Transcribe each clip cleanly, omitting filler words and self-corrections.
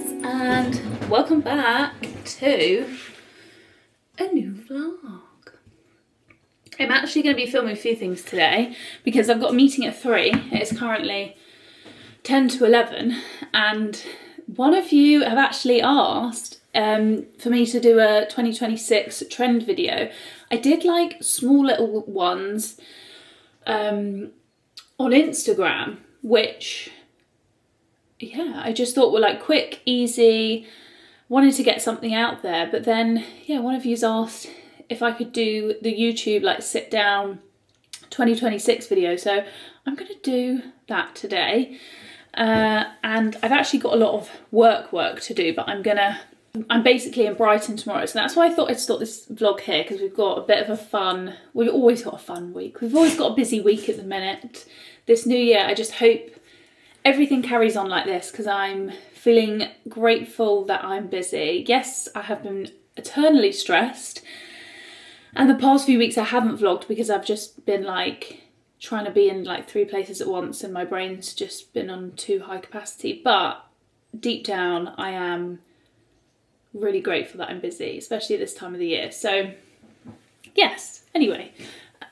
guys, and welcome back to a new vlog. I'm actually going to be filming a few things today because I've got a meeting at 3. It's currently 10 to 11 and one of you have actually asked for me to do a 2026 trend video. I did like small little ones on Instagram, which yeah, I just thought were like quick, easy, wanted to get something out there. But then, yeah, one of you's asked if I could do the YouTube like sit down 2026 video. So I'm going to do that today. And I've actually got a lot of work to do, but I'm basically in Brighton tomorrow. So that's why I thought I'd start this vlog here, because we've got a bit of a fun, we've always got a fun week. We've always got a busy week at the minute. This new year, I just hope everything carries on like this because I'm feeling grateful that I'm busy. Yes, I have been eternally stressed, and the past few weeks I haven't vlogged because I've just been like trying to be in like 3 places at once and my brain's just been on too high capacity. But deep down I am really grateful that I'm busy, especially at this time of the year. So yes, anyway,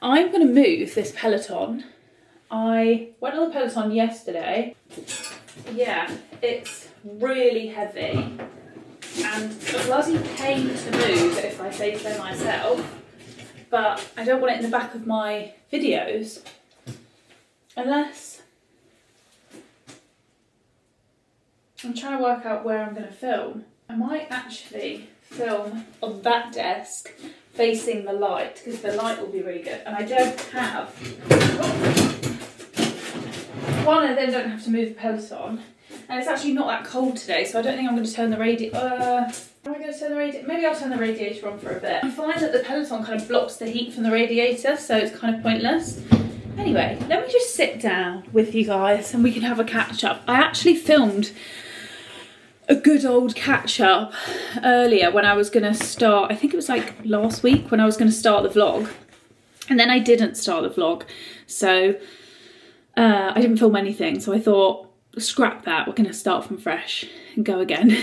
I'm going to move this Peloton. I went on the Peloton yesterday. Yeah, it's really heavy and a bloody pain to move, if I say so myself, but I don't want it in the back of my videos unless I'm trying to work out where I'm going to film. I might actually film on that desk facing the light because the light will be really good, and I don't have one. I then don't have to move the Peloton, and it's actually not that cold today, so I don't think I'm going to turn the radiator. Am I going to turn the radiator? Maybe I'll turn the radiator on for a bit. I find that the Peloton kind of blocks the heat from the radiator, so it's kind of pointless. Anyway, let me just sit down with you guys and we can have a catch up. I actually filmed a good old catch up earlier when I was going to start, I think it was like last week when I was going to start the vlog, and then I didn't start the vlog, so I didn't film anything, so I thought, scrap that, we're going to start from fresh and go again.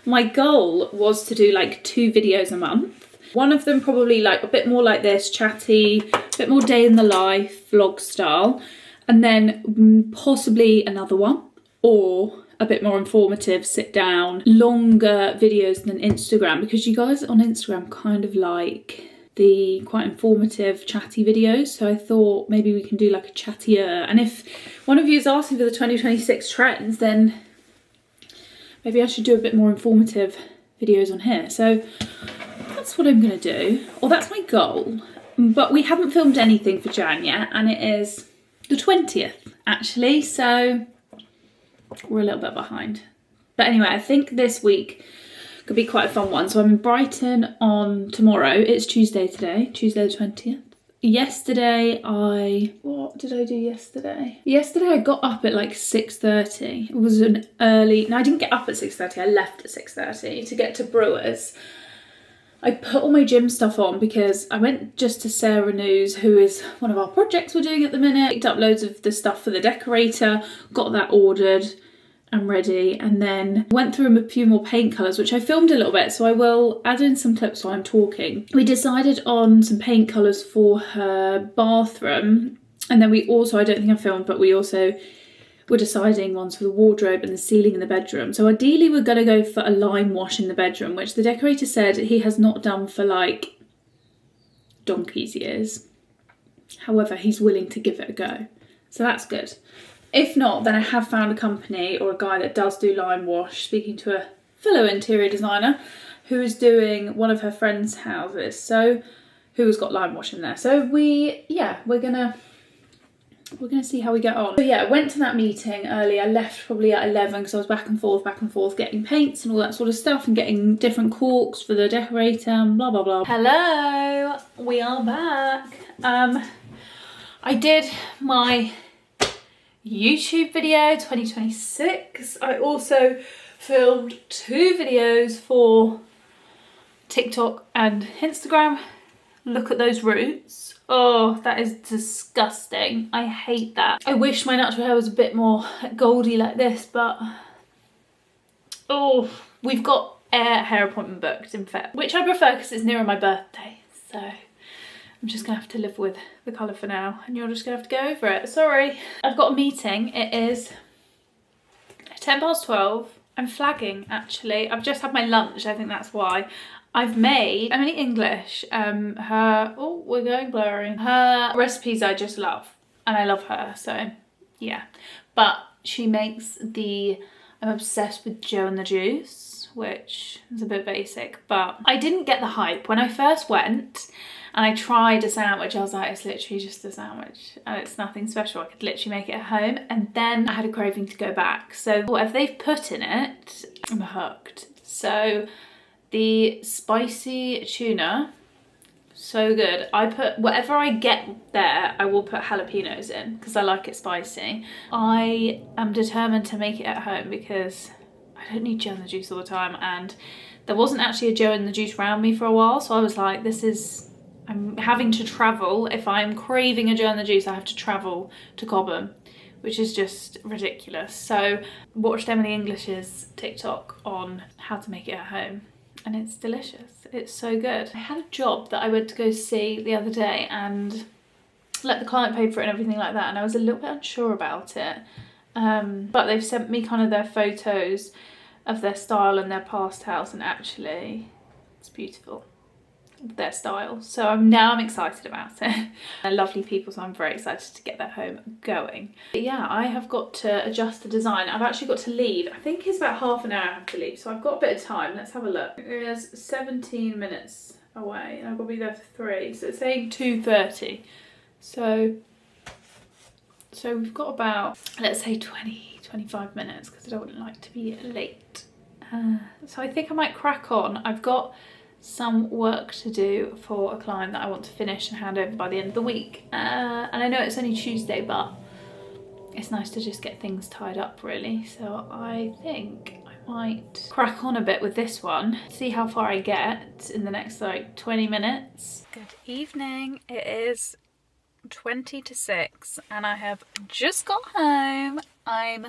My goal was to do like 2 videos a month. One of them probably like a bit more like this, chatty, a bit more day in the life, vlog style, and then possibly another one, or a bit more informative, sit down, longer videos than Instagram, because you guys on Instagram kind of like the quite informative chatty videos, so I thought maybe we can do like a chattier. And if one of you is asking for the 2026 trends, then maybe I should do a bit more informative videos on here. So that's what I'm gonna do, or that's my goal. But we haven't filmed anything for Jan yet, and it is the 20th actually, so we're a little bit behind. But anyway, I think this week could be quite a fun one. So I'm in Brighton on tomorrow. It's Tuesday today, Tuesday the 20th. Yesterday what did I do yesterday? Yesterday I got up at like 6:30. It was an early, no, I didn't get up at 6:30, I left at 6:30 to get to Brewers. I put all my gym stuff on because I went just to Sarah News, who is one of our projects we're doing at the minute. Picked up loads of the stuff for the decorator, got that ordered and ready, and then went through a few more paint colours, which I filmed a little bit, so I will add in some clips while I'm talking. We decided on some paint colours for her bathroom, and then we also, I don't think I filmed, but we also were deciding ones for the wardrobe and the ceiling in the bedroom. So ideally we're going to go for a lime wash in the bedroom, which the decorator said he has not done for like donkey's years. However, he's willing to give it a go, so that's good. If not, then I have found a company or a guy that does do lime wash, speaking to a fellow interior designer who is doing one of her friends' houses, so who has got lime wash in there. So we're gonna see how we get on. So yeah, I went to that meeting early. I left probably at 11 because I was back and forth getting paints and all that sort of stuff and getting different corks for the decorator and blah blah blah. Hello, we are back. I did my YouTube video 2026. I also filmed 2 videos for TikTok and Instagram. Look at those roots. Oh, that is disgusting. I hate that. I wish my natural hair was a bit more goldy like this, but Oh, we've got a hair appointment booked in Feb, which I prefer because it's nearer my birthday. So I'm just gonna have to live with the colour for now, and you're just gonna have to go over it. Sorry. I've got a meeting. It is 12:10. I'm flagging actually. I've just had my lunch. I think that's why. I've made Emily English. We're going blurry. Her recipes I just love, and I love her. So yeah, but she makes I'm obsessed with Joe and the Juice, which is a bit basic, but I didn't get the hype. When I first went and I tried a sandwich, I was like, it's literally just a sandwich and it's nothing special. I could literally make it at home. And then I had a craving to go back. So whatever they've put in it, I'm hooked. So the spicy tuna, so good. I put whatever I get there, I will put jalapenos in because I like it spicy. I am determined to make it at home because I don't need Joe and the Juice all the time, and there wasn't actually a Joe and the Juice around me for a while, so I was like, I'm having to travel. If I'm craving a Joe and the Juice, I have to travel to Cobham, which is just ridiculous. So watched Emily English's TikTok on how to make it at home, and it's delicious. It's so good. I had a job that I went to go see the other day and let the client pay for it and everything like that, and I was a little bit unsure about it. But they've sent me kind of their photos of their style and their past house, and actually it's beautiful, their style. So I'm excited about it. They're lovely people, so I'm very excited to get that home going. But yeah, I have got to adjust the design. I've actually got to leave. I think it's about half an hour I have to leave, so I've got a bit of time. Let's have a look. It is 17 minutes away and I've got to be there for 3, so it's saying 2:30. So we've got about, let's say 25 minutes because I don't like to be late. So I think I might crack on. I've got some work to do for a client that I want to finish and hand over by the end of the week. And I know it's only Tuesday, but it's nice to just get things tied up really. So I think I might crack on a bit with this one, see how far I get in the next like 20 minutes. Good evening. It is 20 to 6 and I have just got home. I'm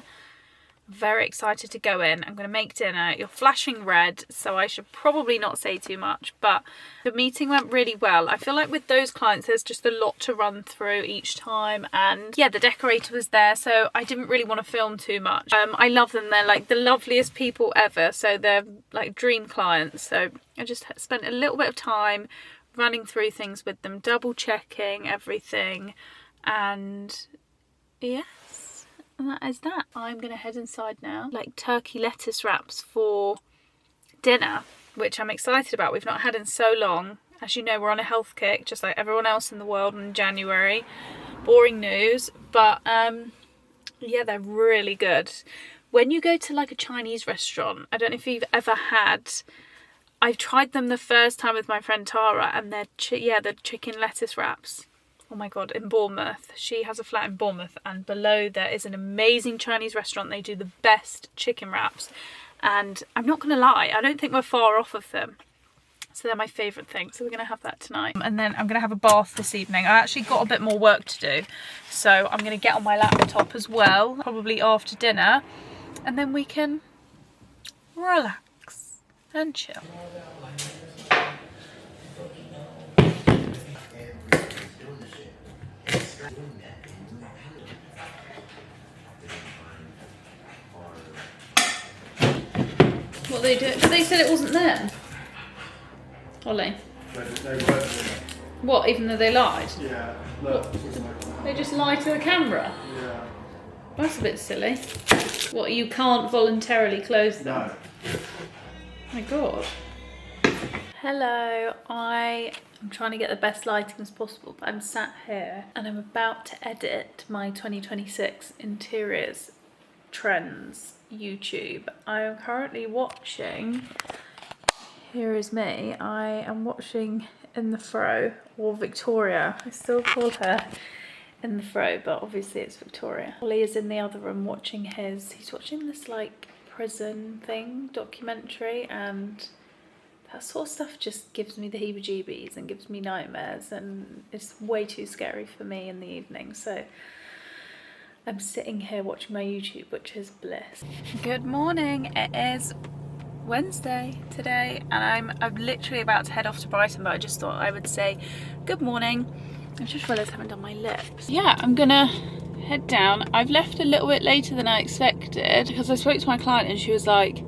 very excited to go in. I'm going to make dinner. You're flashing red, so I should probably not say too much, but the meeting went really well. I feel like with those clients there's just a lot to run through each time, and yeah, the decorator was there, so I didn't really want to film too much. I love them. They're like the loveliest people ever, so they're like dream clients. So I just spent a little bit of time running through things with them, double checking everything, and yeah, and that is that. I'm gonna head inside now. Like turkey lettuce wraps for dinner, which I'm excited about. We've not had in so long. As you know, we're on a health kick, just like everyone else in the world in January. Boring news, but yeah, they're really good. When you go to like a Chinese restaurant, I don't know if you've ever had, I've tried them the first time with my friend Tara, and they're the chicken lettuce wraps. Oh my god, in Bournemouth. She has a flat in Bournemouth, and below there is an amazing Chinese restaurant. They do the best chicken wraps, and I'm not gonna lie, I don't think we're far off of them. So they're my favourite thing, so we're gonna have that tonight. And then I'm gonna have a bath this evening. I actually got a bit more work to do, so I'm gonna get on my laptop as well, probably after dinner, and then we can relax and chill. What they do? But they said it wasn't them. Ollie. What? Even though they lied? Yeah. Look. They just lie to the camera? Yeah. That's a bit silly. What? You can't voluntarily close them? No. My god. Hello. I am trying to get the best lighting as possible, but I'm sat here and I'm about to edit my 2026 interiors trends YouTube. I am currently watching, here is me, I am watching In the Fro, or Victoria, I still call her In the Fro, but obviously it's Victoria. Ollie is in the other room watching he's watching this like prison thing, documentary, and that sort of stuff just gives me the heebie-jeebies and gives me nightmares, and it's way too scary for me in the evening, so I'm sitting here watching my YouTube, which is bliss. Good morning. It is Wednesday today, and I'm literally about to head off to Brighton, but I just thought I would say good morning. I've just realised I haven't done my lips. Yeah, I'm gonna head down. I've left a little bit later than I expected because I spoke to my client and she was like,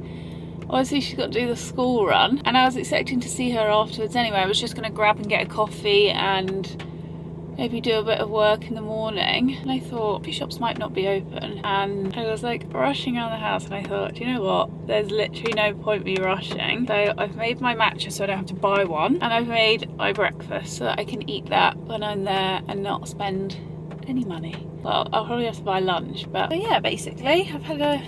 obviously she's got to do the school run, and I was expecting to see her afterwards anyway. I was just gonna grab and get a coffee and maybe do a bit of work in the morning, and I thought coffee shops might not be open, and I was like rushing around the house, and I thought, do you know what, there's literally no point me rushing. So I've made my matcha so I don't have to buy one, and I've made my breakfast so that I can eat that when I'm there and not spend any money. Well, I'll probably have to buy lunch, but yeah, basically I've had a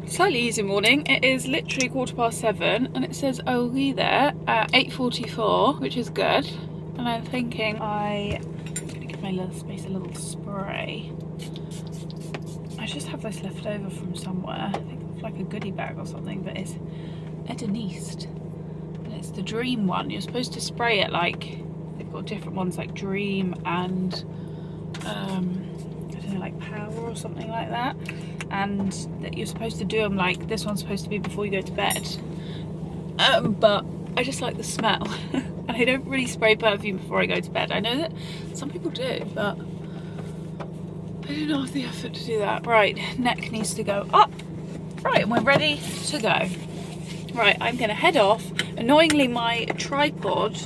slightly easy morning. It is literally 7:15 and it says I will be there at 8:44, which is good. And I'm thinking I'm gonna give my little space a little spray. I just have this left over from somewhere. I think it's like a goodie bag or something, but it's Edeniste. And it's the Dream one. You're supposed to spray it like, they've got different ones like Dream and I don't know, like Power or something like that. And that you're supposed to do them like, this one's supposed to be before you go to bed. But I just like the smell. And I don't really spray perfume before I go to bed. I know that some people do, but I do not have the effort to do that. Right, neck needs to go up. Right, and we're ready to go. Right, I'm gonna head off. Annoyingly, my tripod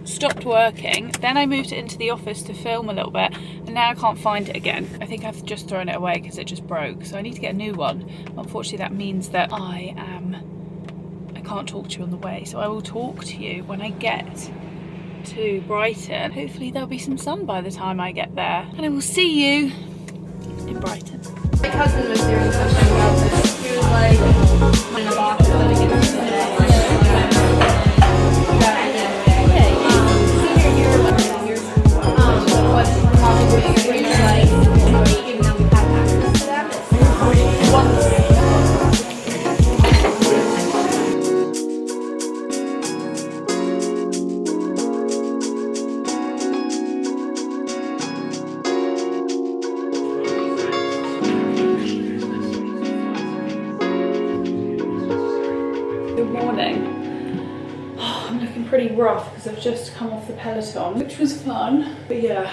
stopped working. Then I moved it into the office to film a little bit, and now I can't find it again. I think I've just thrown it away because it just broke. So I need to get a new one. Unfortunately, that means that I can't talk to you on the way, so I will talk to you when I get to Brighton. Hopefully there'll be some sun by the time I get there, and I will see you in Brighton. My cousin was doing something about this. He was like, in a box living in the senior year, was probably really like, even though we have access to that. Good morning. Oh, I'm looking pretty rough because I've just come off the Peloton, which was fun. But yeah,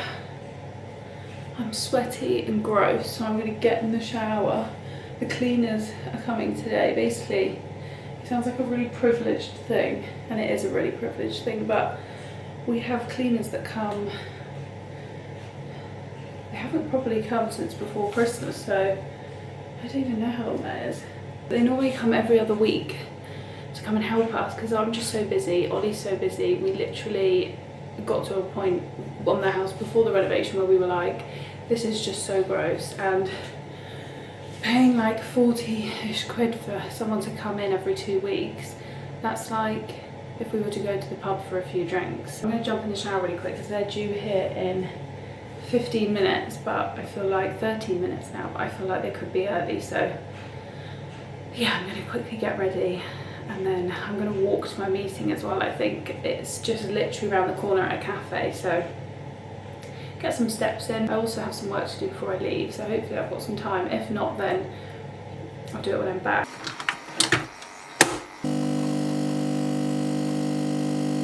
I'm sweaty and gross, so I'm going to get in the shower. The cleaners are coming today. Basically, it sounds like a really privileged thing, and it is a really privileged thing, but we have cleaners that come. They haven't probably come since before Christmas, so I don't even know how long that is. They normally come every other week to come and help us because I'm just so busy, Ollie's so busy. We literally got to a point on the house before the renovation where we were like, this is just so gross, and paying like 40-ish quid for someone to come in every 2 weeks, that's like if we were to go to the pub for a few drinks. I'm going to jump in the shower really quick because they're due here in 15 minutes, but I feel like 13 minutes now, but I feel like they could be early, so yeah, I'm going to quickly get ready. And then I'm going to walk to my meeting as well. I think it's just literally around the corner at a cafe, so get some steps in. I also have some work to do before I leave, so hopefully I've got some time. If not, then I'll do it when I'm back.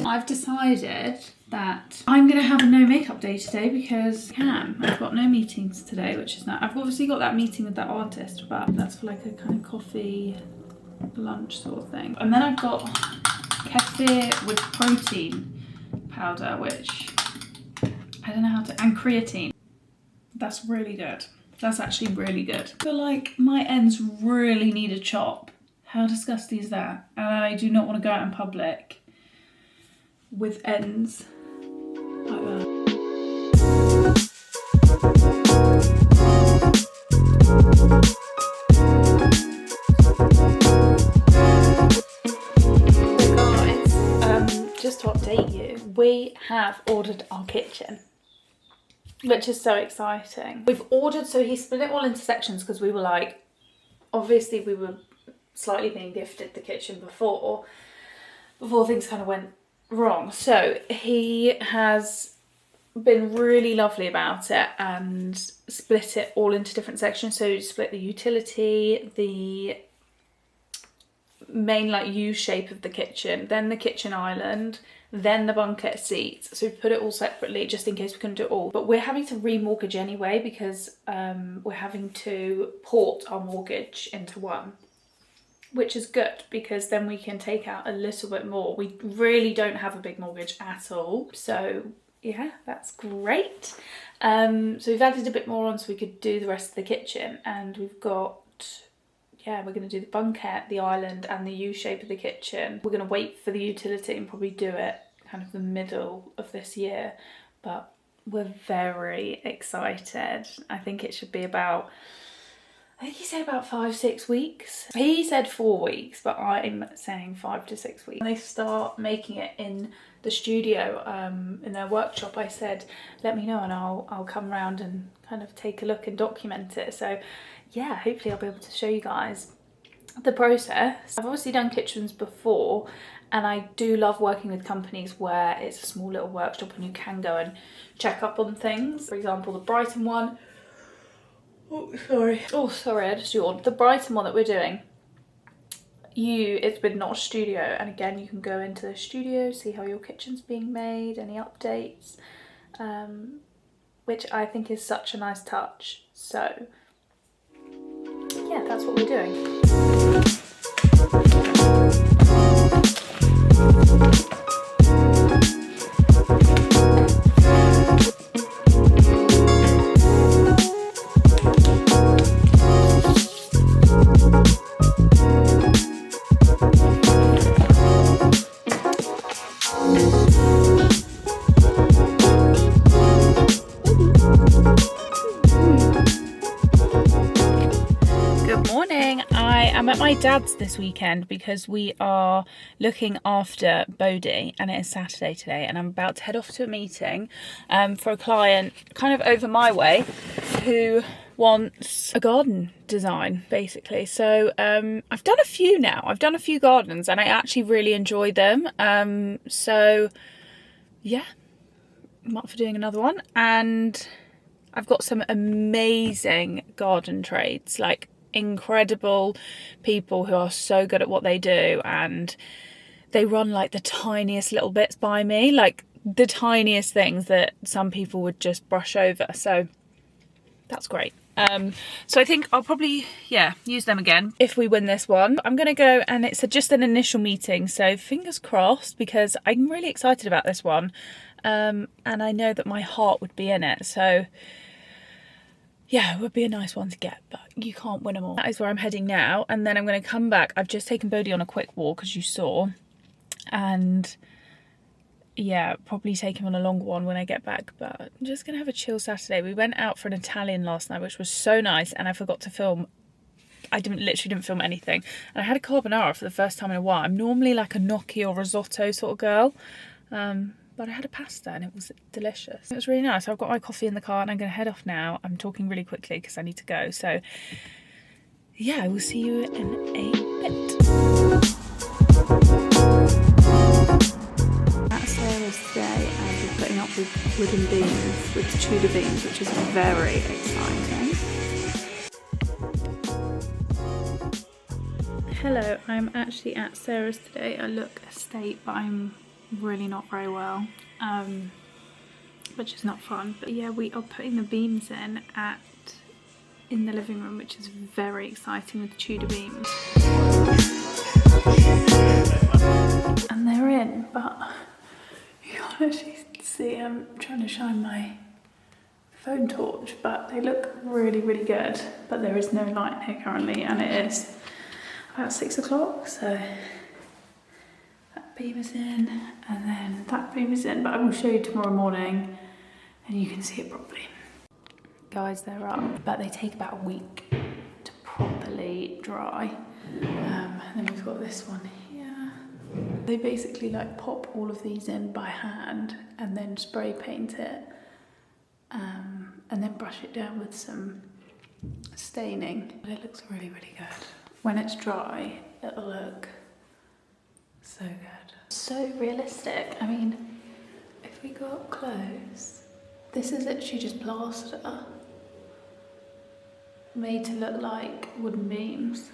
I've decided that I'm going to have a no makeup day today because I can. I've got no meetings today, which is not. I've obviously got that meeting with that artist, but that's for like a kind of coffee lunch sort of thing. And then I've got kefir with protein powder, which I don't know how to, and creatine. That's really good. That's actually really good. I feel like my ends really need a chop. How disgusting is that? And I do not want to go out in public with ends like that. Just to update you, we have ordered our kitchen, which is so exciting. We've ordered, so he split it all into sections because we were like, obviously we were slightly being gifted the kitchen before things kind of went wrong. So he has been really lovely about it and split it all into different sections. So split the utility, the main like U shape of the kitchen, then the kitchen island, then the bunker seats. So we put it all separately just in case we couldn't do it all. But we're having to remortgage anyway because we're having to port our mortgage into one, which is good because then we can take out a little bit more. We really don't have a big mortgage at all. So yeah, that's great. So we've added a bit more on so we could do the rest of the kitchen, and we've got, yeah, we're going to do the bunket, the island and the U shape of the kitchen. We're going to wait for the utility and probably do it kind of the middle of this year, but we're very excited. I think it should be about, I think he said about 5-6 weeks. He said 4 weeks, but I'm saying 5 to 6 weeks. When they start making it in the studio, in their workshop, I said, let me know and I'll come around and kind of take a look and document it. So yeah, hopefully I'll be able to show you guys the process. I've obviously done kitchens before, and I do love working with companies where it's a small little workshop and you can go and check up on things. For example, the Brighton one. Oh, sorry, I just yawned. The Brighton one that we're doing, it's been not a studio, and again, you can go into the studio, see how your kitchen's being made, any updates, which I think is such a nice touch. So yeah, that's what we're doing. I'm at my dad's this weekend because we are looking after Bodhi, and it is Saturday today, and I'm about to head off to a meeting for a client kind of over my way who wants a garden design basically. So I've done a few now. I've done a few gardens and I actually really enjoy them. So yeah, I'm up for doing another one, and I've got some amazing garden trades, like incredible people who are so good at what they do, and they run like the tiniest little bits by me, like the tiniest things that some people would just brush over. So that's great. So I think I'll probably, yeah, use them again if we win this one. I'm gonna go, and it's just an initial meeting, so fingers crossed, because I'm really excited about this one, and I know that my heart would be in it. So yeah, it would be a nice one to get, but you can't win them all. That is where I'm heading now, and then I'm going to come back. I've just taken Bodhi on a quick walk, as you saw, and yeah, probably take him on a longer one when I get back, but I'm just going to have a chill Saturday. We went out for an Italian last night, which was so nice, and I forgot to film. I literally didn't film anything, and I had a carbonara for the first time in a while. I'm normally like a gnocchi or risotto sort of girl, but I had a pasta and it was delicious. It was really nice. I've got my coffee in the car and I'm going to head off now. I'm talking really quickly because I need to go. So yeah, I will see you in a bit. At Sarah's today, and we're putting up with wooden beams, with Tudor beams, which is very exciting. Hello, I'm actually at Sarah's today. I look a state, but I'm really not very well, which is not fun. But yeah, we are putting the beams in the living room, which is very exciting, with the Tudor beams. And they're in, but you can't actually see. I'm trying to shine my phone torch, but they look really, really good. But there is no light here currently, and it is about 6 o'clock, so that beam is in, and then that beam is in, but I will show you tomorrow morning and you can see it properly. Guys, they're up, but they take about a week to properly dry. And then we've got this one here. They basically like pop all of these in by hand and then spray paint it, and then brush it down with some staining. But it looks really, really good. When it's dry, it'll look so good. So realistic. I mean, if we go up close, This is literally just plaster made to look like wooden beams.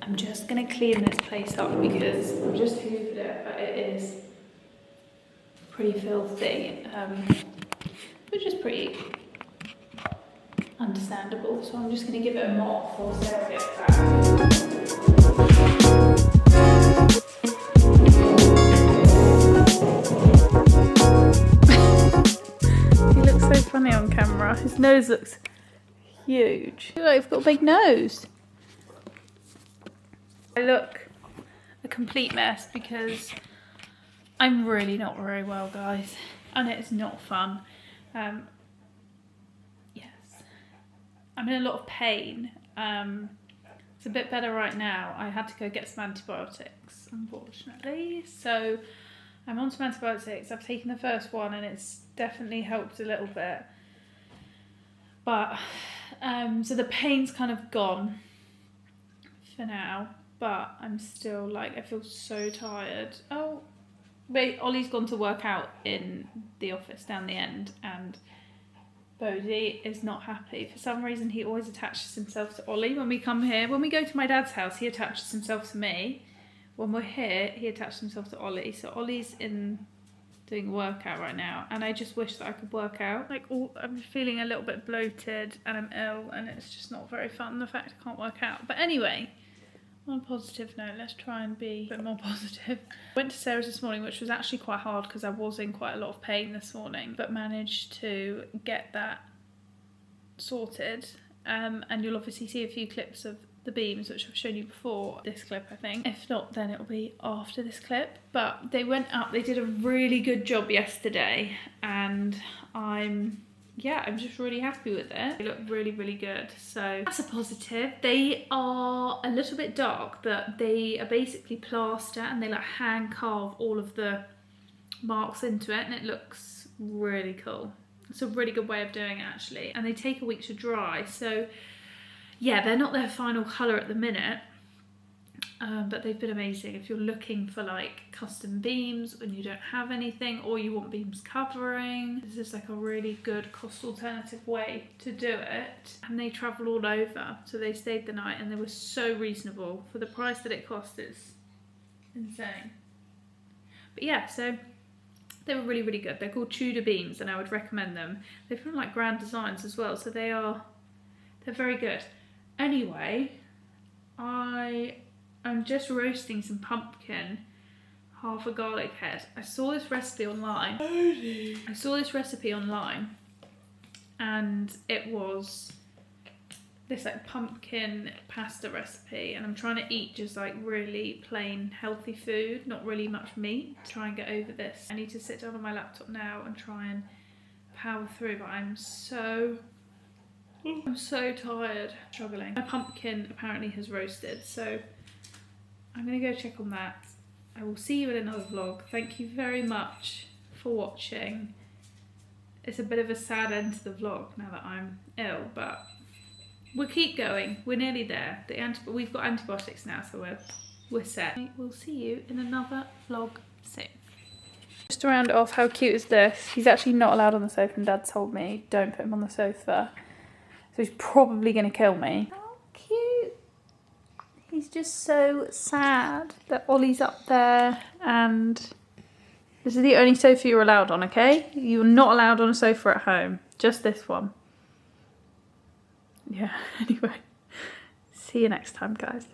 I'm just gonna clean this place up because I've just hoovered it, but it is pretty filthy, which is pretty understandable. So I'm just gonna give it a mop before Sarah gets back. He looks so funny on camera. His nose looks huge. Look, I've got a big nose. I look a complete mess because I'm really not very well, guys, and it's not fun. Yes, I'm in a lot of pain. It's a bit better right now. I had to go get some antibiotics, unfortunately, so I'm on some antibiotics. I've taken the first one and it's definitely helped a little bit, but so the pain's kind of gone for now. But I'm still like, I feel so tired. Oh, wait, Ollie's gone to work out in the office down the end, and Bodhi is not happy. For some reason, he always attaches himself to Ollie when we come here. When we go to my dad's house, he attaches himself to me. When we're here, he attaches himself to Ollie. So Ollie's in doing a workout right now, and I just wish that I could work out. Like, I'm feeling a little bit bloated, and I'm ill, and it's just not very fun, the fact I can't work out. But anyway, on a positive note, let's try and be a bit more positive. Went to Sarah's this morning, which was actually quite hard because I was in quite a lot of pain this morning, but managed to get that sorted. And you'll obviously see a few clips of the beams, which I've shown you before this clip, I think. If not, then it'll be after this clip. But they went up, they did a really good job yesterday, and I'm just really happy with it. They look really, really good. So that's a positive. They are a little bit dark, but they are basically plaster, and they like hand carve all of the marks into it, and it looks really cool. It's a really good way of doing it, actually. And they take a week to dry. So yeah, they're not their final colour at the minute. But they've been amazing. If you're looking for like custom beams and you don't have anything, or you want beams covering, this is like a really good cost alternative way to do it. And they travel all over, so they stayed the night, and they were so reasonable for the price that it cost. It's insane. But yeah, so they were really, really good. They're called Tudor beams, and I would recommend them. They've been like grand designs as well, so they're very good. Anyway, I'm just roasting some pumpkin, half a garlic head. I saw this recipe online. And it was this like pumpkin pasta recipe, and I'm trying to eat just like really plain healthy food, not really much meat, to try and get over this. I need to sit down on my laptop now and try and power through, but I'm so tired. Juggling. My pumpkin apparently has roasted, so I'm gonna go check on that. I will see you in another vlog. Thank you very much for watching. It's a bit of a sad end to the vlog now that I'm ill, but we'll keep going. We're nearly there. We've got antibiotics now, so we're set. We'll see you in another vlog soon. Just to round it off, how cute is this? He's actually not allowed on the sofa, and Dad told me don't put him on the sofa. So he's probably gonna kill me. How cute. He's just so sad that Ollie's up there, and this is the only sofa you're allowed on, okay? You're not allowed on a sofa at home. Just this one. Yeah, anyway. See you next time, guys.